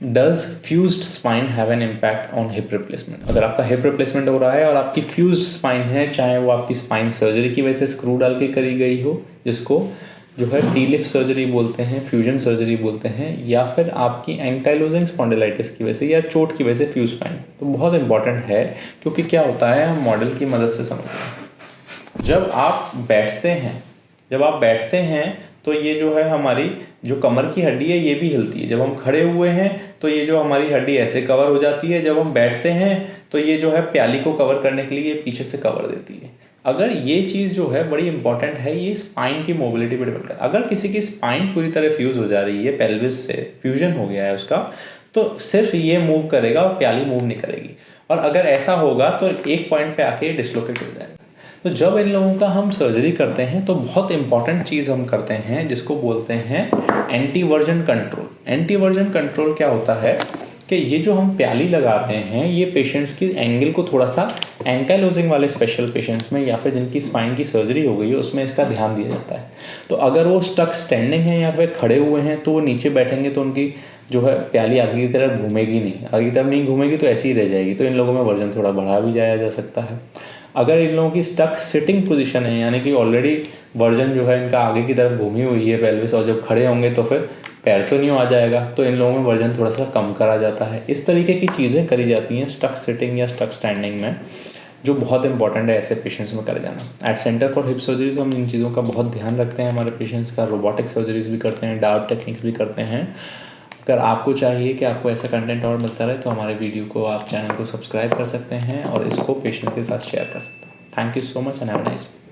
Does fused spine have an impact on hip replacement. अगर आपका hip replacement हो रहा है और आपकी फ्यूज्ड स्पाइन है, चाहे वो आपकी स्पाइन सर्जरी की वजह से स्क्रू डाल के करी गई हो, जिसको जो है टी-लिफ सर्जरी बोलते हैं, फ्यूजन सर्जरी बोलते हैं, या फिर आपकी एंकाइलोजिंग स्पॉन्डिलाइटिस की वजह से या चोट की वजह से फ्यूज स्पाइन, तो बहुत इंपॉर्टेंट है। क्योंकि क्या होता है, हम मॉडल की मदद से समझ रहे हैं। जब आप बैठते हैं तो ये जो है हमारी जो कमर की हड्डी है ये भी हिलती है। जब हम खड़े हुए हैं तो ये जो हमारी हड्डी ऐसे कवर हो जाती है। जब हम बैठते हैं तो ये जो है प्याली को कवर करने के लिए पीछे से कवर देती है। अगर ये चीज़ जो है बड़ी इंपॉर्टेंट है, ये स्पाइन की मोबिलिटी पर डिपेंड करता है। अगर किसी की स्पाइन पूरी तरह फ्यूज़ हो जा रही है, पेल्विस से फ्यूजन हो गया है उसका, तो सिर्फ ये मूव करेगा और प्याली मूव नहीं करेगी। और अगर ऐसा होगा तो एक पॉइंट पे आके डिसलोकेट हो जाएगा। तो जब इन लोगों का हम सर्जरी करते हैं तो बहुत इंपॉर्टेंट चीज़ हम करते हैं जिसको बोलते हैं एंटीवर्जन कंट्रोल। एंटीवर्जन कंट्रोल क्या होता है कि ये जो हम प्याली लगा रहे हैं ये पेशेंट्स की एंगल को थोड़ा सा, एंकाइलोजिंग वाले स्पेशल पेशेंट्स में या फिर जिनकी स्पाइन की सर्जरी हो गई है उसमें इसका ध्यान दिया जाता है। तो अगर वो स्टक स्टैंडिंग है या फिर खड़े हुए हैं तो वो नीचे बैठेंगे तो उनकी जो है प्याली आगे की तरफ घूमेगी नहीं, आगे की तरफ नहीं घूमेगी तो ऐसी ही रह जाएगी। तो इन लोगों में वर्जन थोड़ा बढ़ा भी जाया जा सकता है। अगर इन लोगों की स्टक सिटिंग पोजीशन है, यानी कि ऑलरेडी वर्जन जो है इनका आगे की तरफ घूमी हुई है पेल्विस, और जब खड़े होंगे तो फिर पैर तो नहीं आ जाएगा, तो इन लोगों में वर्जन थोड़ा सा कम करा जाता है। इस तरीके की चीज़ें करी जाती हैं स्टक सिटिंग या स्टक स्टैंडिंग में, जो बहुत इंपॉर्टेंट है ऐसे पेशेंट्स में करे जाना। At centre for hip surgeries हम इन चीज़ों का बहुत ध्यान रखते हैं हमारे पेशेंट्स का। रोबोटिक सर्जरीज भी करते हैं, डार्ट टेक्निक्स भी करते हैं। अगर आपको चाहिए कि आपको ऐसा कंटेंट और मिलता रहे तो हमारे वीडियो को, आप चैनल को सब्सक्राइब कर सकते हैं और इसको पेशेंट्स के साथ शेयर कर सकते हैं। Thank you so much and have a nice day.